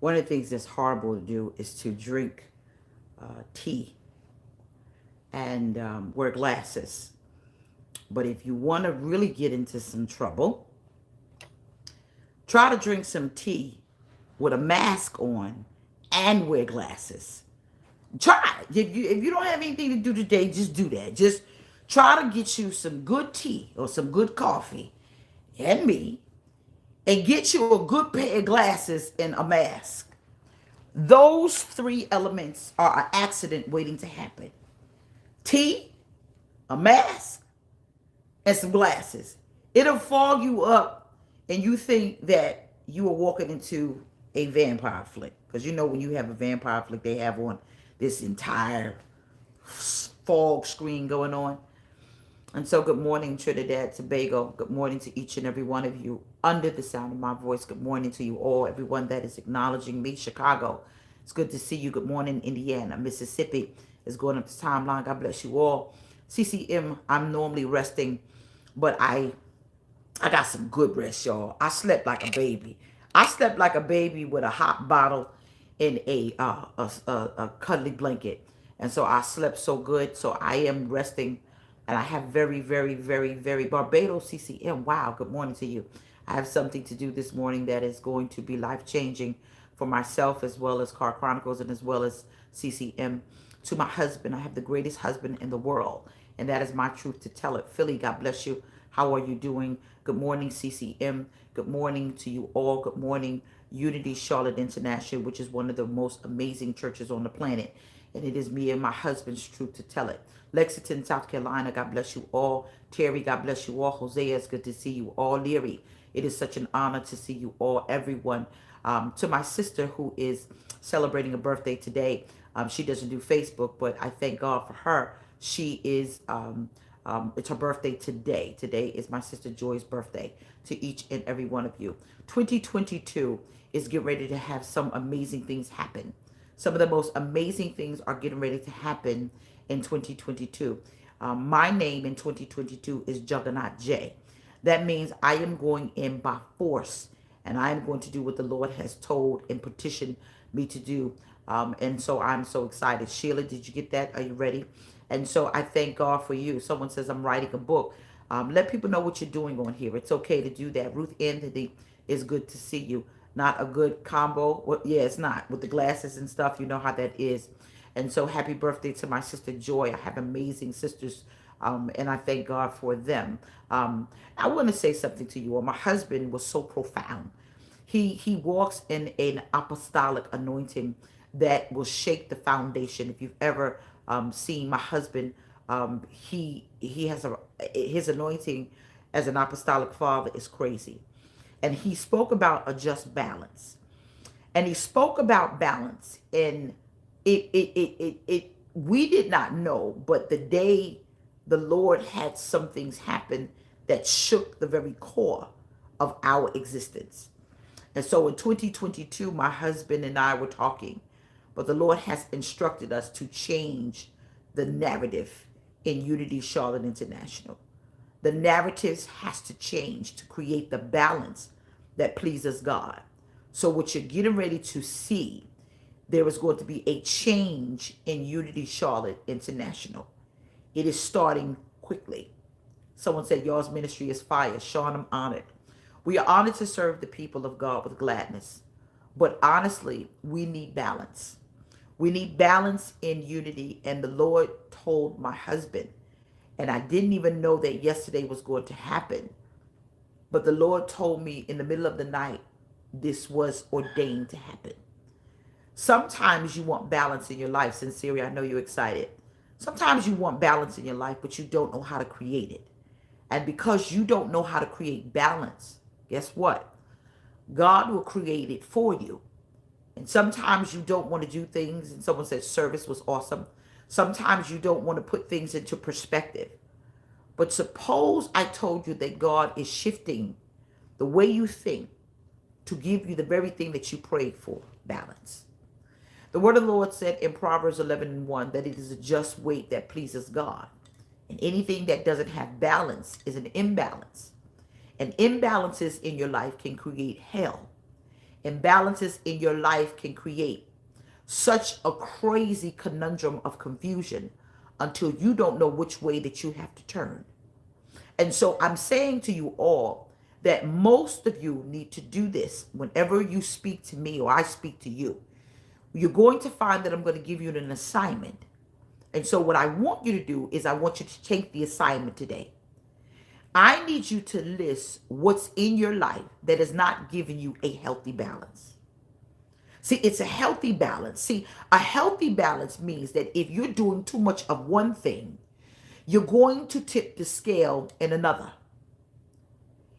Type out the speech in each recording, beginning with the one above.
One of the things that's horrible to do is to drink tea and wear glasses. But if you want to really get into some trouble, try to drink some tea with a mask on and wear glasses. Try it. If you don't have anything to do today, just do that. Just try to get you some good tea or some good coffee and me and get you a good pair of glasses and a mask. Those three elements are an accident waiting to happen. Tea, a mask, and some glasses. It'll fog you up and you think that you are walking into a vampire flick. Because you know when you have a vampire flick, they have on this entire fog screen going on. And so good morning, Trinidad, Tobago. Good morning to each and every one of you under the sound of my voice. Good morning to you all, everyone that is acknowledging me. Chicago, it's good to see you. Good morning, Indiana. Mississippi is going up the timeline. God bless you all. CCM, I'm normally resting, but I got some good rest, y'all. I slept like a baby. I slept like a baby with a hot bottle and a cuddly blanket. And so I slept so good. So I am resting. And I have very, very, very, very Barbados CCM. Wow, good morning to you. I have something to do this morning that is going to be life-changing for myself as well as Car Chronicles and as well as CCM. To my husband, I have the greatest husband in the world. And that is my truth to tell it. Philly, God bless you. How are you doing? Good morning, CCM. Good morning to you all. Good morning, Unity Charlotte International, which is one of the most amazing churches on the planet. And it is me and my husband's truth to tell it. Lexington, South Carolina, God bless you all. Terry, God bless you all. Hosea, it's good to see you all. Leary, it is such an honor to see you all, everyone. To my sister who is celebrating a birthday today. She doesn't do Facebook, but I thank God for her. She is, it's her birthday today. Today is my sister Joy's birthday. To each and every one of you. 2022 is getting ready to have some amazing things happen. Some of the most amazing things are getting ready to happen in 2022. My name in 2022 is Juggernaut J. That means I am going in by force and I am going to do what the Lord has told and petitioned me to do. And so I'm so excited. Sheila, did you get that? Are you ready? And so I thank God for you. Someone says I'm writing a book. Let people know what you're doing on here. It's okay to do that. Ruth Anthony, is good to see you. Not a good combo. Well, yeah, it's not. With the glasses and stuff, you know how that is. And so happy birthday to my sister Joy. I have amazing sisters, and I thank God for them. I want to say something to you all. My husband was so profound. He walks in an apostolic anointing that will shake the foundation. If you've ever seen my husband, he has his anointing as an apostolic father is crazy. And he spoke about a just balance. And he spoke about balance, and we did not know, but the day the Lord had some things happen that shook the very core of our existence. And so in 2022, my husband and I were talking, but the Lord has instructed us to change the narrative in Unity Charlotte International. The narratives has to change to create the balance that pleases God. So what you're getting ready to see, there is going to be a change in Unity Charlotte International. It is starting quickly. Someone said, y'all's ministry is fire. Sean, I'm honored. We are honored to serve the people of God with gladness. But honestly, we need balance. We need balance in unity. And the Lord told my husband, and I didn't even know that yesterday was going to happen. But the Lord told me in the middle of the night, this was ordained to happen. Sometimes you want balance in your life. Sincerely, I know you're excited. Sometimes you want balance in your life, but you don't know how to create it. And because you don't know how to create balance, guess what? God will create it for you. And sometimes you don't want to do things. And someone said service was awesome. Sometimes you don't want to put things into perspective. But suppose I told you that God is shifting the way you think to give you the very thing that you prayed for, balance. The word of the Lord said in Proverbs 11:1 that it is a just weight that pleases God. And anything that doesn't have balance is an imbalance. And imbalances in your life can create hell. Imbalances in your life can create such a crazy conundrum of confusion until you don't know which way that you have to turn. And so I'm saying to you all that most of you need to do this whenever you speak to me or I speak to you. You're going to find that I'm going to give you an assignment. And so what I want you to do is I want you to take the assignment today. I need you to list what's in your life that is not giving you a healthy balance. See, it's a healthy balance. See, a healthy balance means that if you're doing too much of one thing, you're going to tip the scale in another.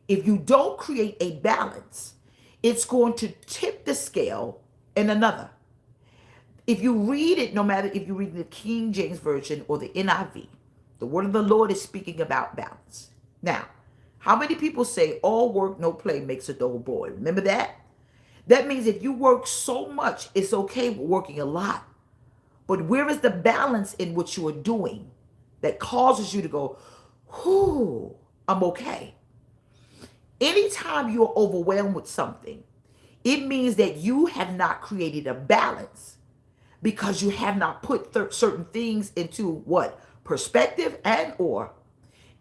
If you don't create a balance, it's going to tip the scale in another. If you read it, no matter if you read the King James Version or the NIV, the word of the Lord is speaking about balance. Now, how many people say all work, no play makes a dull boy? Remember that? That means if you work so much, it's okay with working a lot. But where is the balance in what you are doing that causes you to go, whoo, I'm okay? Anytime you're overwhelmed with something, it means that you have not created a balance because you have not put certain things into what? Perspective and or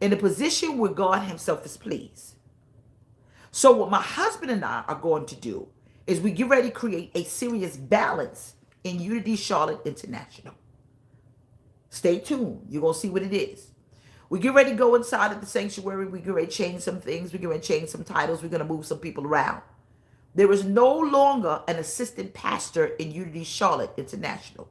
in a position where God himself is pleased. So what my husband and I are going to do is we get ready to create a serious balance in Unity Charlotte International. Stay tuned. You're going to see what it is. We get ready to go inside of the sanctuary. We get ready to change some things. We get ready to change some titles. We're going to move some people around. There is no longer an assistant pastor in Unity Charlotte International.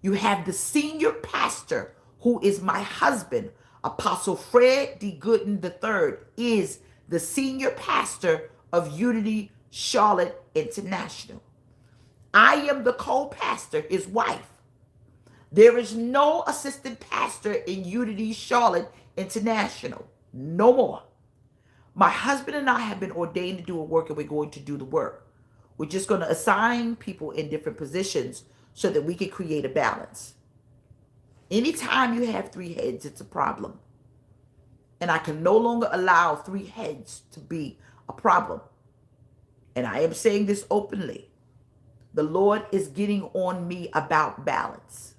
You have the senior pastor, who is my husband, Apostle Fred D. Gooden III, is the senior pastor of Unity Charlotte International. I am the co-pastor, his wife. There is no assistant pastor in Unity Charlotte International. No more. My husband and I have been ordained to do a work, and we're going to do the work. We're just going to assign people in different positions so that we can create a balance. Anytime you have three heads, it's a problem. And I can no longer allow three heads to be a problem. And I am saying this openly. The Lord is getting on me about balance.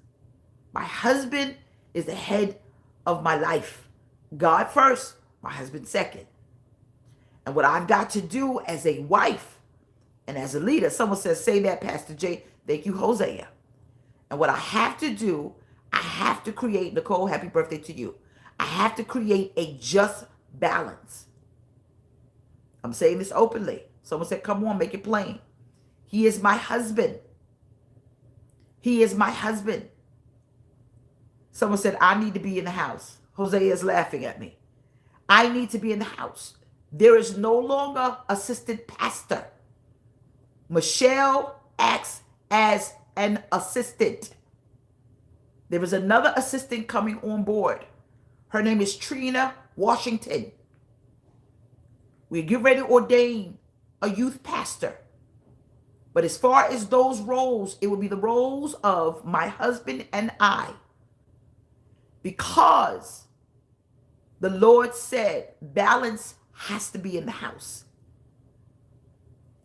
My husband is the head of my life. God first, my husband second. And what I've got to do as a wife and as a leader, someone says, say that, Pastor J. Thank you, Hosea. And what I have to do, I have to create, Nicole, happy birthday to you. I have to create a just balance. I'm saying this openly. Someone said, come on, make it plain. He is my husband. He is my husband. Someone said, I need to be in the house. Hosea is laughing at me. I need to be in the house. There is no longer assistant pastor. Michelle acts as an assistant. There is another assistant coming on board. Her name is Trina Washington. We get ready to ordain a youth pastor. But as far as those roles, it will be the roles of my husband and I. Because the Lord said balance has to be in the house.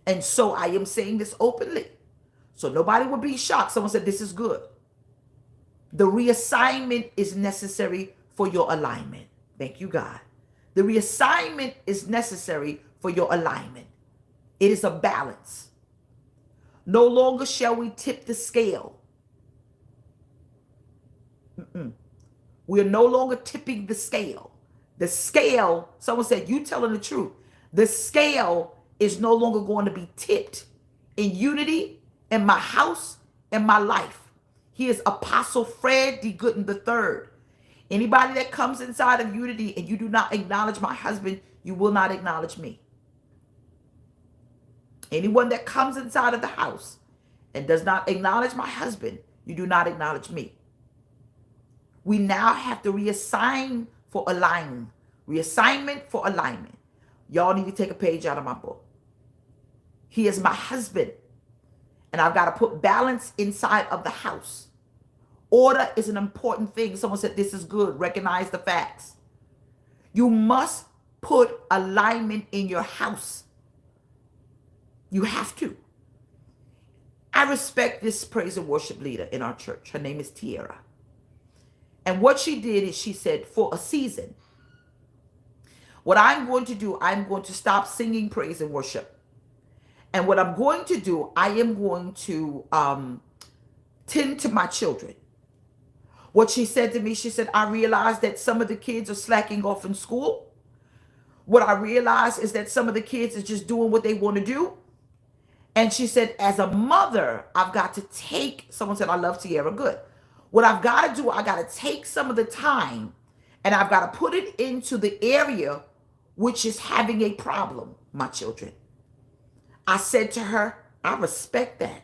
And so I am saying this openly. So nobody will be shocked. Someone said, this is good. The reassignment is necessary for your alignment. Thank you, God. The reassignment is necessary for your alignment. It is a balance. No longer shall we tip the scale. We are no longer tipping the scale. The scale, someone said, you telling the truth. The scale is no longer going to be tipped in unity, in my house, in my life. He is Apostle Fred D. Gooden III. Anybody that comes inside of unity and you do not acknowledge my husband, you will not acknowledge me. Anyone that comes inside of the house and does not acknowledge my husband, you do not acknowledge me. We now have to reassign for alignment. Reassignment for alignment. Y'all need to take a page out of my book. He is my husband. And I've got to put balance inside of the house. Order is an important thing. Someone said this is good. Recognize the facts. You must put alignment in your house. You have to. I respect this praise and worship leader in our church. Her name is Tierra. And what she did is she said, for a season, what I'm going to do, I'm going to stop singing praise and worship. And what I'm going to do, I am going to tend to my children. What she said to me, she said, I realized that some of the kids are slacking off in school. What I realized is that some of the kids are just doing what they want to do. And she said, as a mother, I've got to take, someone said, I love Tierra, good. What I've got to do, I got to take some of the time and I've got to put it into the area which is having a problem, my children. I said to her, I respect that.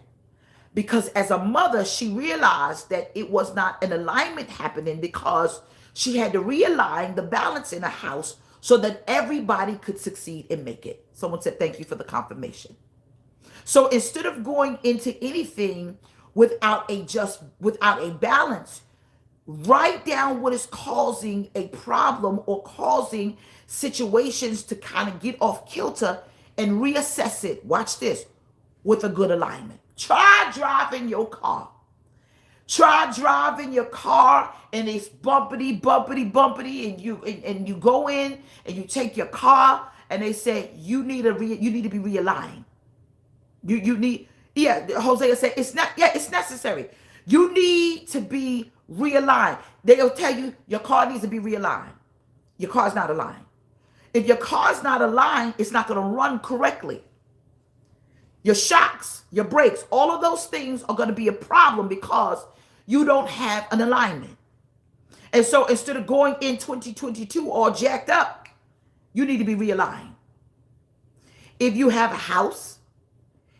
Because as a mother, she realized that it was not an alignment happening because she had to realign the balance in the house so that everybody could succeed and make it. Someone said, thank you for the confirmation. So instead of going into anything without a balance, write down what is causing a problem or causing situations to kind of get off kilter and reassess it. Watch this, with a good alignment. Try driving your car. Try driving your car and it's bumpity, and you go in and you take your car and they say you need to be realigned. You need, Hosea said it's necessary. You need to be realigned. They'll tell you your car needs to be realigned. Your car's not aligned. If your car's not aligned, it's not going to run correctly. Your shocks, your brakes, all of those things are going to be a problem because you don't have an alignment. And so instead of going in 2022 all jacked up, you need to be realigned. If you have a house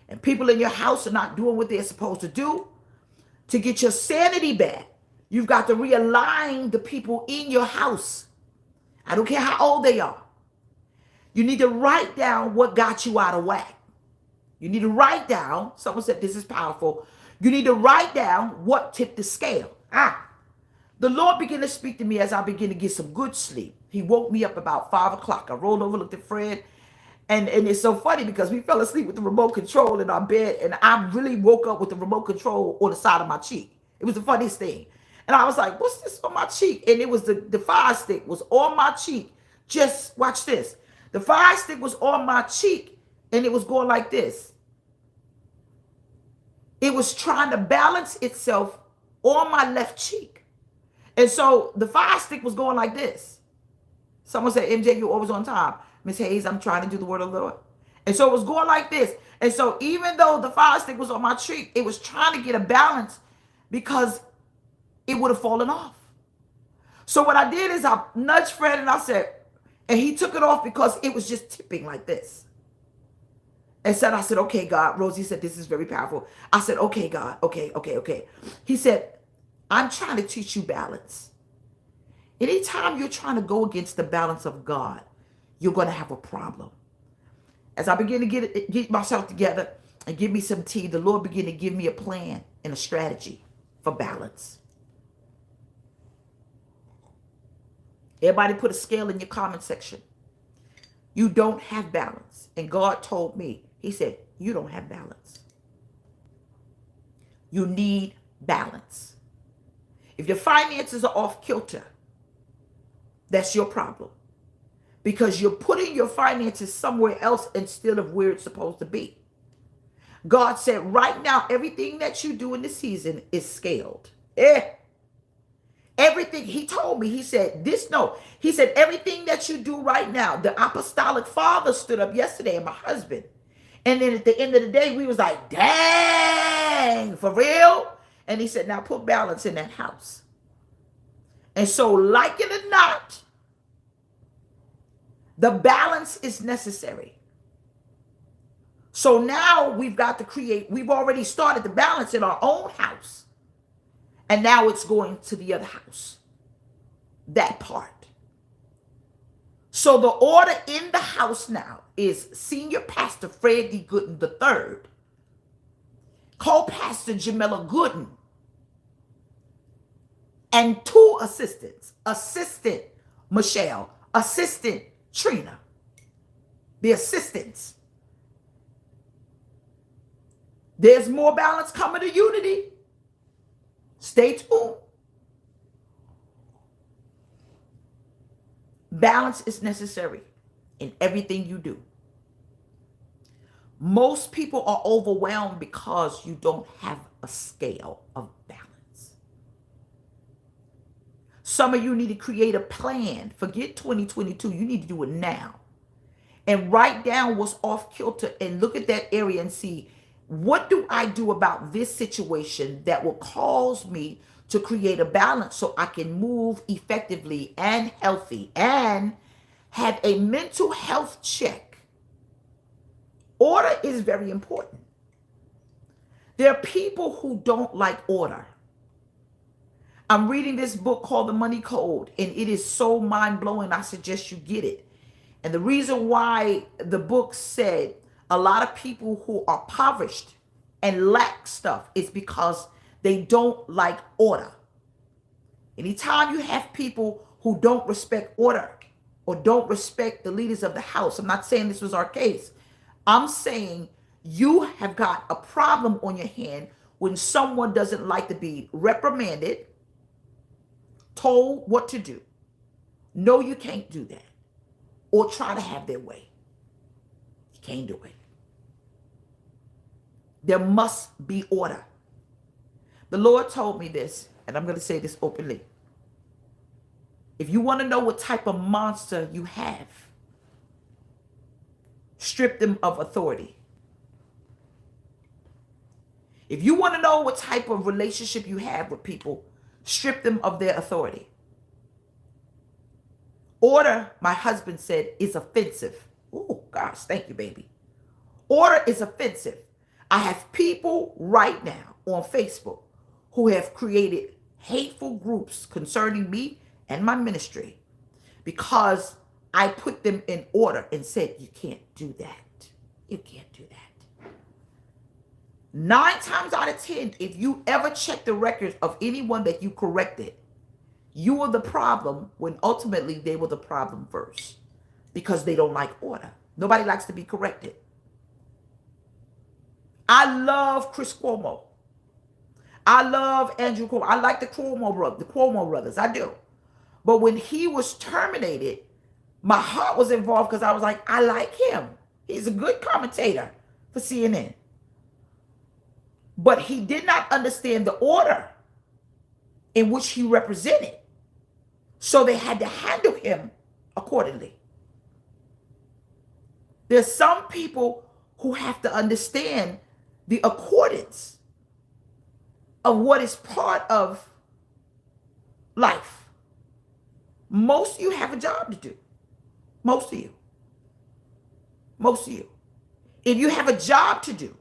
and people in your house are not doing what they're supposed to do, to get your sanity back, you've got to realign the people in your house. I don't care how old they are. You need to write down what got you out of whack. You need to write down, someone said this is powerful. You need to write down what tipped the scale. The Lord began to speak to me as I began to get some good sleep. He woke me up about 5 o'clock. I rolled over, looked at Fred, and it's so funny because we fell asleep with the remote control in our bed, and I really woke up with the remote control on the side of my cheek. It was the funniest thing. And I was like, what's this on my cheek? And it was the fire stick was on my cheek. Just watch this. The fire stick was on my cheek, and it was going like this. It was trying to balance itself on my left cheek. And so the fire stick was going like this. Someone said, MJ, you're always on time. Miss Hayes, I'm trying to do the word of the Lord. And so it was going like this. And so even though the fire stick was on my cheek, it was trying to get a balance because it would have fallen off. So what I did is I nudged Fred and I said, and he took it off because it was just tipping like this. And I said, okay, God. Rosie said, this is very powerful. I said, okay, God. Okay. He said, I'm trying to teach you balance. Anytime you're trying to go against the balance of God, you're going to have a problem. As I begin to get myself together and give me some tea, the Lord began to give me a plan and a strategy for balance. Everybody put a scale in your comment section. You don't have balance. And God told me, he said, you don't have balance. You need balance. If your finances are off kilter, that's your problem. Because you're putting your finances somewhere else instead of where it's supposed to be. God said, right now, everything that you do in this season is scaled. Everything, he told me, he said, he said, everything that you do right now, the apostolic father stood up yesterday and my husband. And then at the end of the day, we was like, dang, for real? And he said, now put balance in that house. And so like it or not, the balance is necessary. So now we've got to we've already started the balance in our own house. And now it's going to the other house. That part. So the order in the house now is Senior Pastor Fred D. Gooden III, Co-Pastor Jameliah Gooden, and 2 assistants. Assistant Michelle, Assistant Trina. The assistants. There's more balance coming to unity. Stay tuned. Balance is necessary in everything you do. Most people are overwhelmed because you don't have a scale of balance. Some of you need to create a plan. Forget 2022. You need to do it now. And write down what's off kilter and look at that area and see, what do I do about this situation that will cause me to create a balance so I can move effectively and healthy and have a mental health check. Order is very important. There are people who don't like order. I'm reading this book called The Money Code, and it is so mind-blowing. I suggest you get it. And the reason why the book said a lot of people who are impoverished and lack stuff is because they don't like order. Anytime you have people who don't respect order or don't respect the leaders of the house, I'm not saying this was our case. I'm saying you have got a problem on your hand when someone doesn't like to be reprimanded, told what to do. No, you can't do that. Or try to have their way. You can't do it. There must be order. The Lord told me this, and I'm going to say this openly. If you want to know what type of monster you have, strip them of authority. If you want to know what type of relationship you have with people, strip them of their authority. Order, my husband said, is offensive. Oh, gosh, thank you, baby. Order is offensive. I have people right now on Facebook who have created hateful groups concerning me and my ministry because I put them in order and said, you can't do that. You can't do that. 9 times out of 10, if you ever check the records of anyone that you corrected, you were the problem when ultimately they were the problem first because they don't like order. Nobody likes to be corrected. I love Chris Cuomo. I love Andrew Cuomo. I like the Cuomo brothers. I do. But when he was terminated, my heart was involved because I was like, I like him. He's a good commentator for CNN. But he did not understand the order in which he represented. So they had to handle him accordingly. There's some people who have to understand the accordance of what is part of life. Most of you have a job to do. Most of you. Most of you. If you have a job to do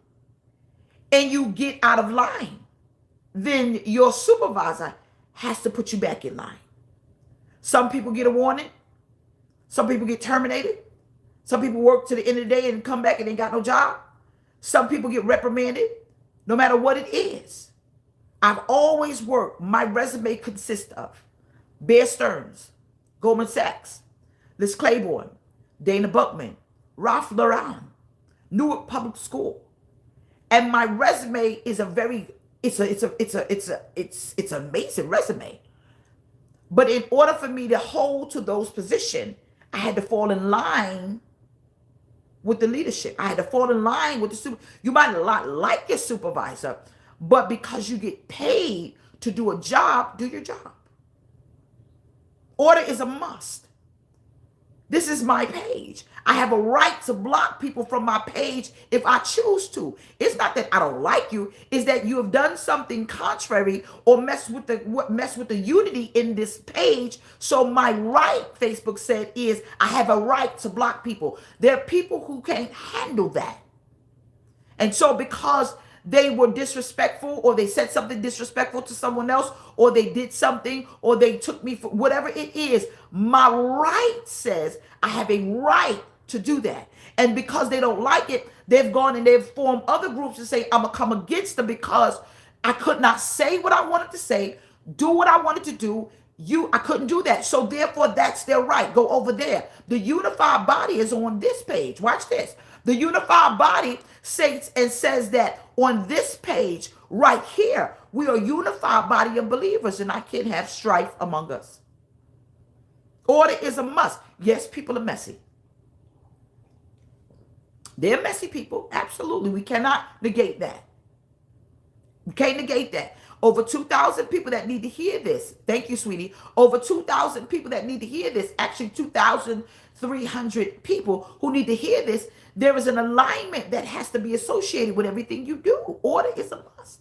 and you get out of line, then your supervisor has to put you back in line. Some people get a warning. Some people get terminated. Some people work to the end of the day and come back and ain't got no job. Some people get reprimanded, no matter what it is. I've always worked. My resume consists of Bear Stearns, Goldman Sachs, Liz Claiborne, Dana Buckman, Ralph Lauren, Newark Public School. And my resume is it's an amazing resume. But in order for me to hold to those positions, I had to fall in line with the leadership. I had to fall in line with the supervisor. You might not like your supervisor, but because you get paid to do a job, do your job. Order is a must. This is my page. I have a right to block people from my page if I choose to. It's not that I don't like you. It's that you have done something contrary or mess with the unity in this page. So my right, Facebook said, is I have a right to block people. There are people who can't handle that. And so because they were disrespectful or they said something disrespectful to someone else or they did something or they took me for whatever it is, my right says I have a right to do that. And because they don't like it, they've gone and they've formed other groups to say, I'm going to come against them because I could not say what I wanted to say, do what I wanted to do. I couldn't do that. So therefore, that's their right. Go over there. The unified body is on this page. Watch this. The unified body states and says that on this page right here, we are a unified body of believers and I can't have strife among us. Order is a must. Yes, people are messy. They're messy people. Absolutely. We cannot negate that. We can't negate that. Over 2,000 people that need to hear this. Thank you, sweetie. Over 2,000 people that need to hear this. Actually, 2,300 people who need to hear this. There is an alignment that has to be associated with everything you do. Order is a must.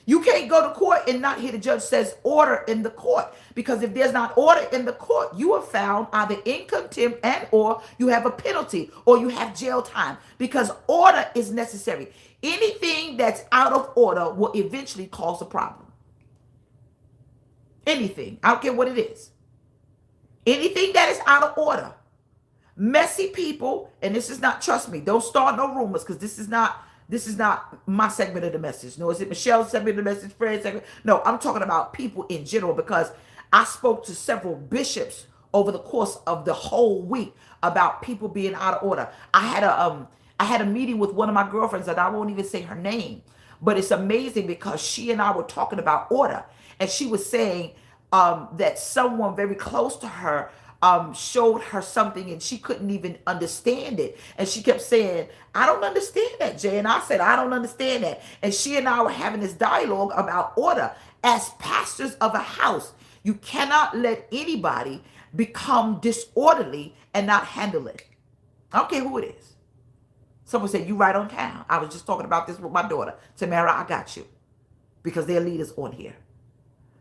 You can't go to court and not hear the judge says order in the court. Because if there's not order in the court, you are found either in contempt and or you have a penalty or you have jail time. Because order is necessary. Anything that's out of order will eventually cause a problem. Anything. I don't care what it is. Anything that is out of order. Messy people, and this is not, trust me, don't start no rumors because this is not my segment of the message. No, is it Michelle's segment of the message, Fred's segment? No, I'm talking about people in general because I spoke to several bishops over the course of the whole week about people being out of order. I had a meeting with one of my girlfriends and I won't even say her name, but it's amazing because she and I were talking about order and she was saying that someone very close to her showed her something and she couldn't even understand it. And she kept saying, I don't understand that, Jay. And I said, I don't understand that. And she and I were having this dialogue about order. As pastors of a house, you cannot let anybody become disorderly and not handle it. I don't care who it is. Someone said, you right on time. I was just talking about this with my daughter. Tamara, I got you. Because they're leaders on here.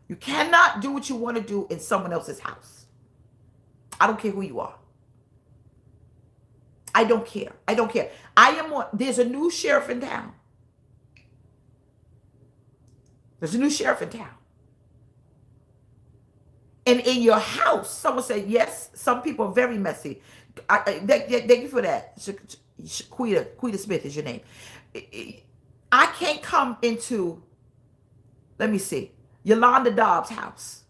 You cannot do what you want to do in someone else's house. I don't care who you are. I don't care. I don't care. There's a new sheriff in town. There's a new sheriff in town. And in your house, someone said, yes, some people are very messy. Thank you for that. Quita Smith is your name. I can't come into, let me see, Yolanda Dobbs' house.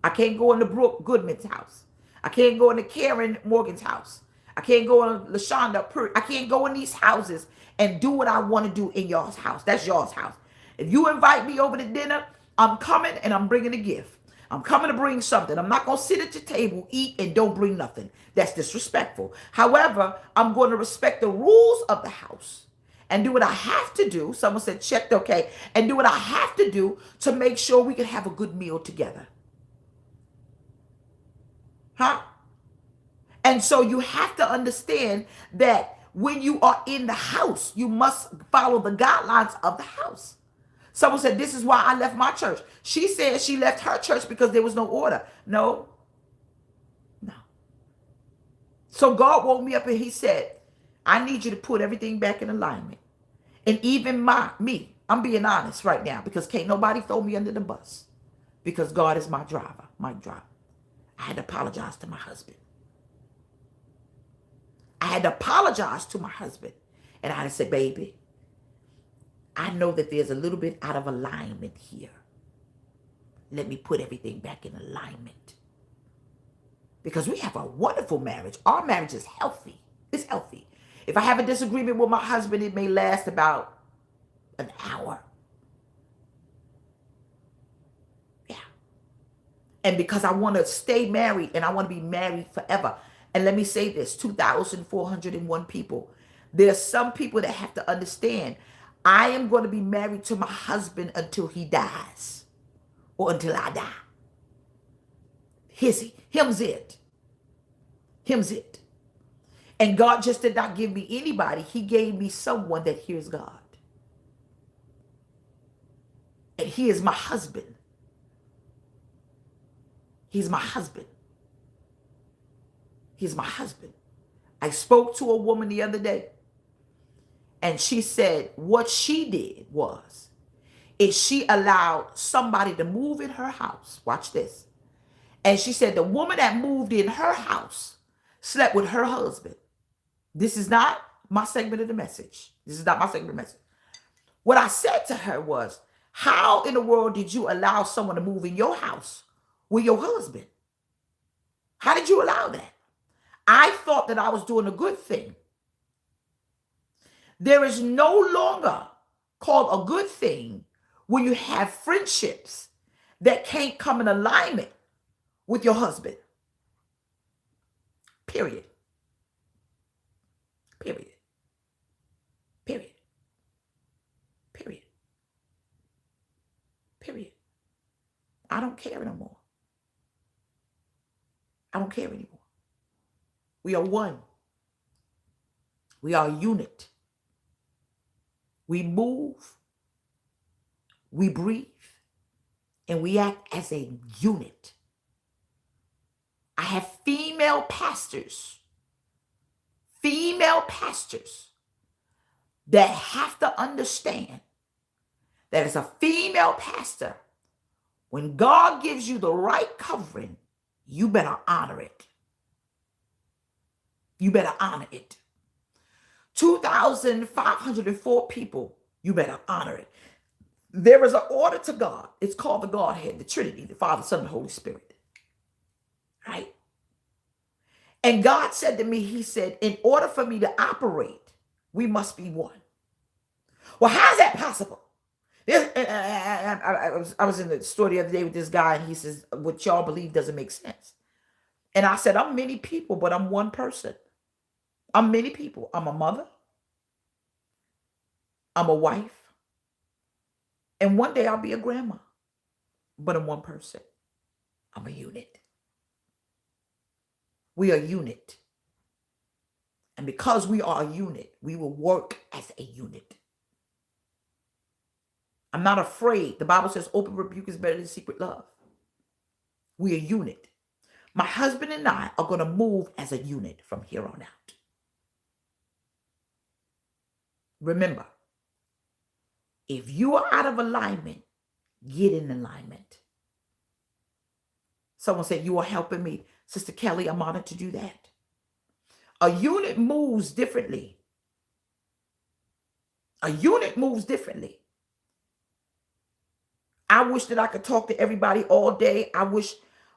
I can't go into Brooke Goodman's house. I can't go into Karen Morgan's house. I can't go in LaShonda Purdy. I can't go in these houses and do what I want to do in y'all's house. That's y'all's house. If you invite me over to dinner, I'm coming and I'm bringing a gift. I'm coming to bring something. I'm not going to sit at your table, eat, and don't bring nothing. That's disrespectful. However, I'm going to respect the rules of the house and do what I have to do. Someone said, checked, okay. And do what I have to do to make sure we can have a good meal together. Huh? And so you have to understand that when you are in the house, you must follow the guidelines of the house. Someone said, this is why I left my church. She said she left her church because there was no order. No. So God woke me up and he said, I need you to put everything back in alignment. And even me, I'm being honest right now because can't nobody throw me under the bus because God is my driver, my driver. I had to apologize to my husband. I had to apologize to my husband. And I had to say, baby, I know that there's a little bit out of alignment here. Let me put everything back in alignment. Because we have a wonderful marriage. Our marriage is healthy. It's healthy. If I have a disagreement with my husband, it may last about an hour. And because I want to stay married and I want to be married forever. And let me say this, 2,401 people. There's some people that have to understand, I am going to be married to my husband until he dies or until I die. Him's it. And God just did not give me anybody. He gave me someone that hears God. And he is my husband. He's my husband. He's my husband. I spoke to a woman the other day, and she said what she did is she allowed somebody to move in her house. Watch this. And she said the woman that moved in her house slept with her husband. This is not my segment of the message. What I said to her was, how in the world did you allow someone to move in your house with your husband? How did you allow that? I thought that I was doing a good thing. There is no longer called a good thing when you have friendships that can't come in alignment with your husband. Period. Period. Period. Period. Period. I don't care anymore. I don't care anymore. We are one. We are a unit. We move, we breathe, and we act as a unit. I have female pastors that have to understand that as a female pastor, when God gives you the right covering, you better honor it. You better honor it. 2,504 people, you better honor it. There is an order to God. It's called the Godhead, the Trinity, the Father, Son, and the Holy Spirit. Right? And God said to me, he said, in order for me to operate, we must be one. Well, how is that possible? I was in the store the other day with this guy, and he says, what y'all believe doesn't make sense. And I said, I'm many people, but I'm one person. I'm many people. I'm a mother. I'm a wife. And one day I'll be a grandma. But I'm one person. I'm a unit. We are a unit. And because we are a unit, we will work as a unit. I'm not afraid. The Bible says open rebuke is better than secret love. We're a unit. My husband and I are going to move as a unit from here on out. Remember, if you are out of alignment, get in alignment. Someone said, you are helping me. Sister Kelly, I'm honored to do that. A unit moves differently. A unit moves differently. I wish that I could talk to everybody all day.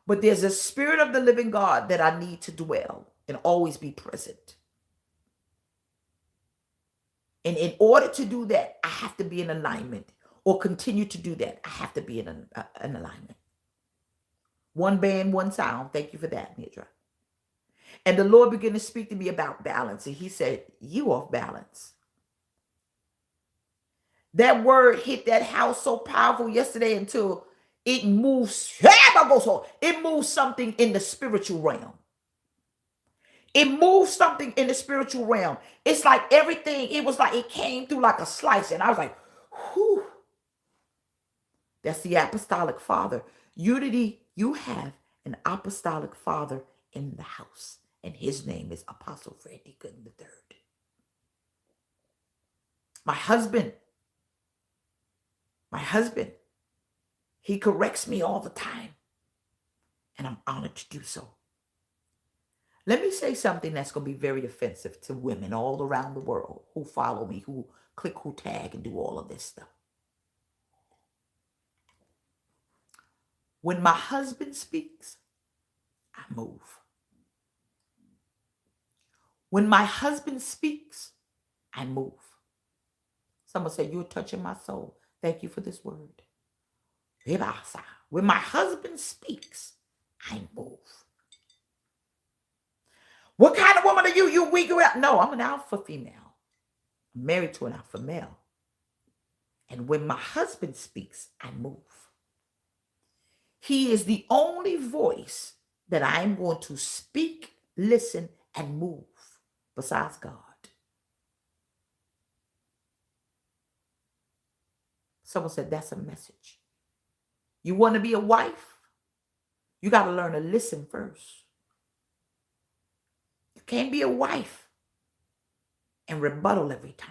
But there's a spirit of the living God that I need to dwell and always be present. And in order to do that, I have to be in alignment, or continue to do that. I have to be in an alignment. One band, one sound. Thank you for that, Nidra. And the Lord began to speak to me about balance. And he said, you off balance. That word hit that house so powerful yesterday until it moves. It moves something in the spiritual realm. It moves something in the spiritual realm. It's like everything, it was like it came through like a slice. And I was like, whew. That's the apostolic father. Unity, you have an apostolic father in the house. And his name is Apostle Freddie Gooden III. My husband, he corrects me all the time. And I'm honored to do so. Let me say something that's going to be very offensive to women all around the world who follow me, who click, who tag, and do all of this stuff. When my husband speaks, I move. When my husband speaks, I move. Someone said, you're touching my soul. Thank you for this word. When my husband speaks, I move. What kind of woman are you? You weak? No, I'm an alpha female. I'm married to an alpha male. And when my husband speaks, I move. He is the only voice that I'm going to speak, listen, and move besides God. Someone said, that's a message. You want to be a wife? You got to learn to listen first. You can't be a wife and rebuttal every time.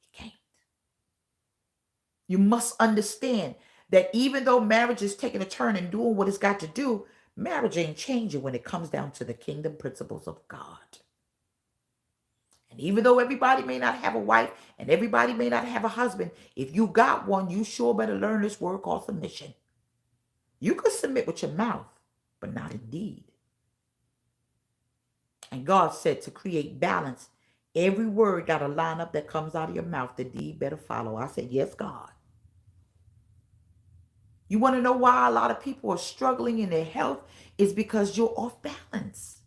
You can't. You must understand that even though marriage is taking a turn and doing what it's got to do, marriage ain't changing when it comes down to the kingdom principles of God. And even though everybody may not have a wife and everybody may not have a husband, if you got one, you sure better learn this word called submission. You can submit with your mouth, but not in deed. And God said to create balance Every word got to line up that comes out of your mouth. The deed better follow. I said, yes, God. You want to know why a lot of people are struggling in their health? Is because you're off balance.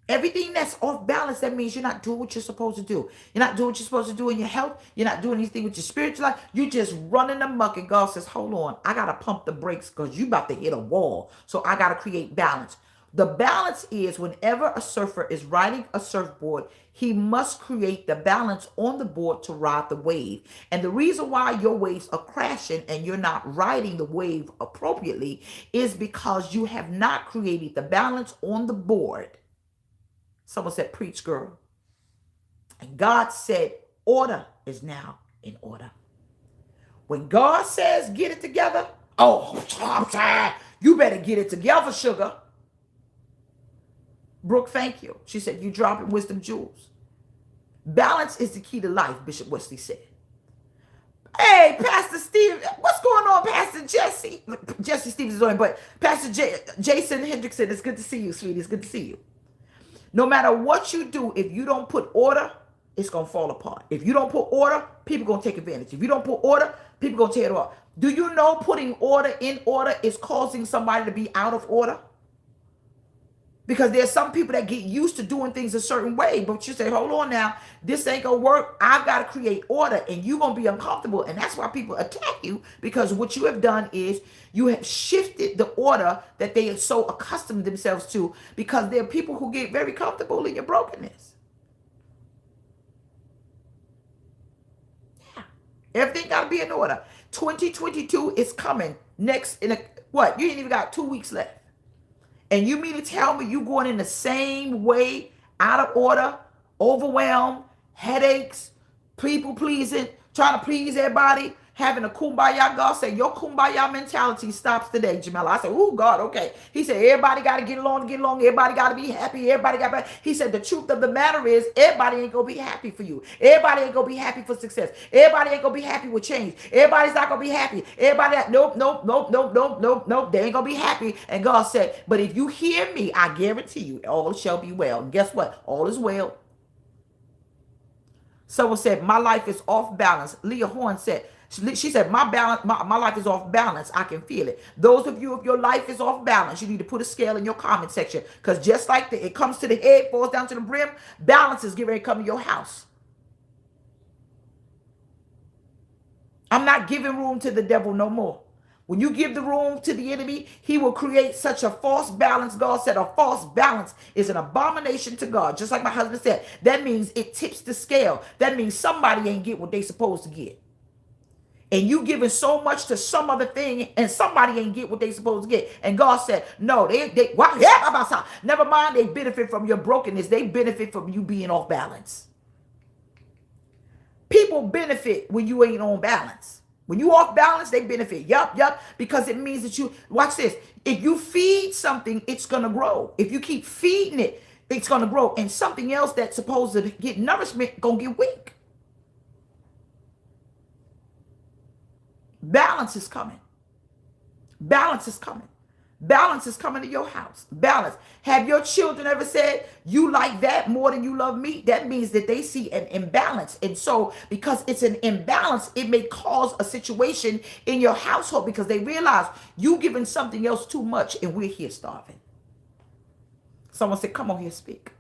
Everything that's off balance, that means you're not doing what you're supposed to do. You're not doing what you're supposed to do in your health. You're not doing anything with your spiritual life. You're just running amok. And God says, hold on, I got to pump the brakes because you about to hit a wall. So I got to create balance. The balance is whenever a surfer is riding a surfboard, he must create the balance on the board to ride the wave. And the reason why your waves are crashing and you're not riding the wave appropriately is because you have not created the balance on the board. Someone said, preach, girl. And God said, order is now in order. When God says, get it together, oh, I'm tired. You better get it together, sugar. Brooke, thank you. She said, you dropping wisdom jewels. Balance is the key to life, Bishop Wesley said. Hey, Pastor Steve, what's going on, Pastor Jesse? Jesse Stevens is on, but Pastor Jason Hendrickson, it's good to see you, sweetie. It's good to see you. No matter what you do, if you don't put order, it's going to fall apart. If you don't put order, people going to take advantage. If you don't put order, people going to tear it off. Do you know putting order in order is causing somebody to be out of order? Because there's some people that get used to doing things a certain way, but you say, hold on now, this ain't going to work. I've got to create order, and you're going to be uncomfortable. And that's why people attack you, because what you have done is you have shifted the order that they are so accustomed themselves to, because there are people who get very comfortable in your brokenness. Yeah. Everything got to be in order. 2022 is coming next in what? You ain't even got 2 weeks left. And you mean to tell me you going in the same way, out of order, overwhelmed, headaches, people pleasing, trying to please everybody, having a kumbaya? God said, your kumbaya mentality stops today, Jameliah. I said, oh, God, okay. He said, everybody got to get along, Everybody got to be happy. Everybody got to. He said, the truth of the matter is, everybody ain't going to be happy for you. Everybody ain't going to be happy for success. Everybody ain't going to be happy with change. Everybody's not going to be happy. Everybody, nope. They ain't going to be happy. And God said, but if you hear me, I guarantee you, all shall be well. And guess what? All is well. Someone said, my life is off balance. Leah Horn said, she said, my life is off balance. I can feel it. Those of you, if your life is off balance, you need to put a scale in your comment section. Because just like it comes to the head, falls down to the brim, balance is getting ready to come to your house. I'm not giving room to the devil no more. When you give the room to the enemy, he will create such a false balance. God said a false balance is an abomination to God. Just like my husband said, that means it tips the scale. That means somebody ain't get what they supposed to get. And you giving so much to some other thing, and somebody ain't get what they supposed to get. And God said, no, never mind, they benefit from your brokenness. They benefit from you being off balance. People benefit when you ain't on balance. When you off balance, they benefit. Yup. Because it means that you, watch this. If you feed something, it's going to grow. If you keep feeding it, it's going to grow. And something else that's supposed to get nourishment going to get weak. Balance is coming. Balance is coming. Balance is coming to your house. Balance. Have your children ever said, you like that more than you love me? That means that they see an imbalance. And so because it's an imbalance, it may cause a situation in your household because they realize you giving something else too much and we're here starving. Someone said, come on here, speak.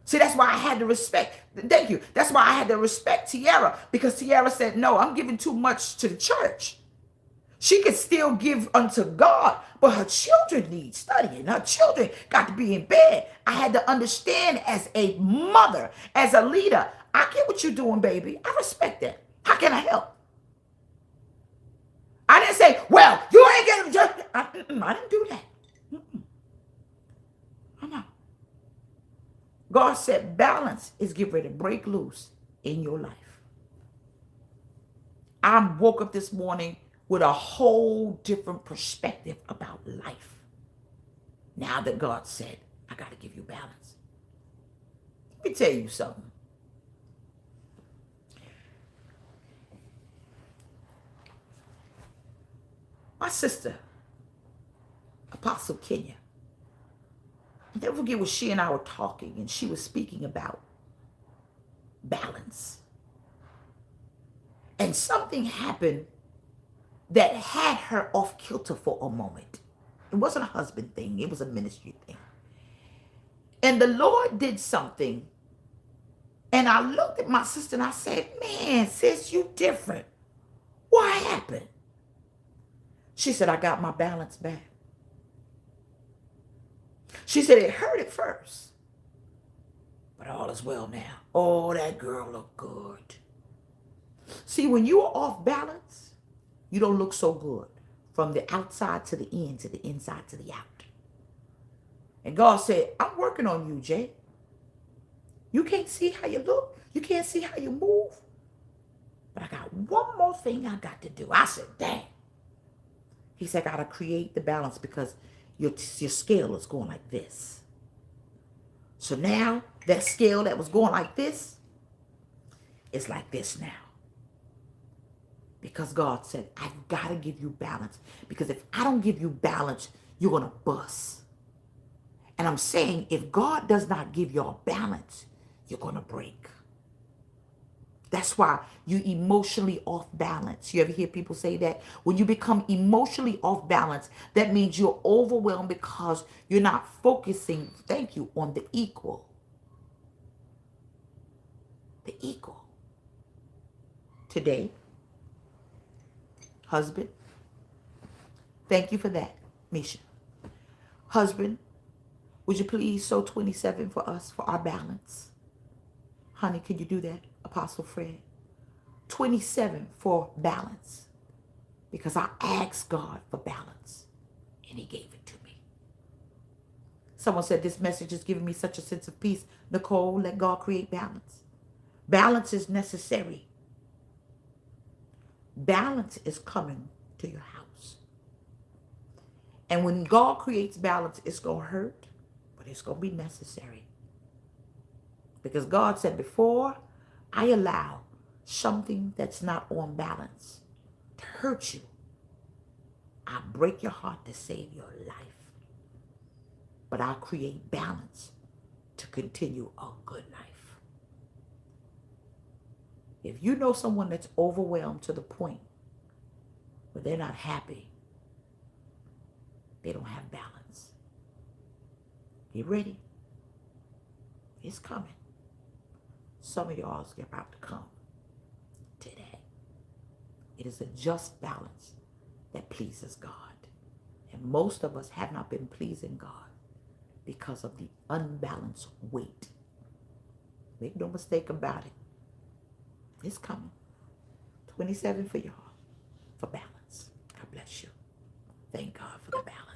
See, that's why I had to respect. Thank you. That's why I had to respect Tiara, because Tiara said, no, I'm giving too much to the church. She could still give unto God, but her children need studying. Her children got to be in bed. I had to understand as a mother, as a leader, I get what you're doing, baby. I respect that. How can I help? I didn't say, well, you ain't getting just. I didn't do that. No. God said balance is getting ready to break loose in your life. I woke up this morning with a whole different perspective about life. Now that God said, I got to give you balance. Let me tell you something. My sister, Apostle Kenya, I'll never forget what she and I were talking, and she was speaking about balance. And something happened that had her off kilter for a moment. It wasn't a husband thing, it was a ministry thing. And the Lord did something. And I looked at my sister and I said, man, sis, you different. What happened? She said, I got my balance back. She said it hurt at first, but all is well now. Oh, that girl looked good. See, when you are off balance, you don't look so good from the outside to the in, to the inside to the out. And God said, I'm working on you, Jay. You can't see how you look. You can't see how you move. But I got one more thing I got to do. I said, dang. He said, I got to create the balance because your scale is going like this. So now that scale that was going like this is like this now. Because God said, I've got to give you balance. Because if I don't give you balance, you're going to bust. And I'm saying, if God does not give you a balance, you're going to break. That's why you emotionally off balance. You ever hear people say that? When you become emotionally off balance, that means you're overwhelmed because you're not focusing, thank you, on the equal. The equal. Today, husband, thank you for that, Misha. Husband, would you please sow 27 for us for our balance? Honey, can you do that, Apostle Fred? 27 for balance. Because I asked God for balance, and he gave it to me. Someone said, this message is giving me such a sense of peace. Nicole, let God create balance. Balance is necessary. Balance is coming to your house. And when God creates balance, it's going to hurt, but it's going to be necessary. Because God said, before I allow something that's not on balance to hurt you, I'll break your heart to save your life. But I'll create balance to continue a good life. If you know someone that's overwhelmed to the point where they're not happy, they don't have balance. Get ready. It's coming. Some of y'all are about to come today. It is a just balance that pleases God. And most of us have not been pleasing God because of the unbalanced weight. Make no mistake about it. It's coming. 27 for y'all for balance. God bless you. Thank God for the balance.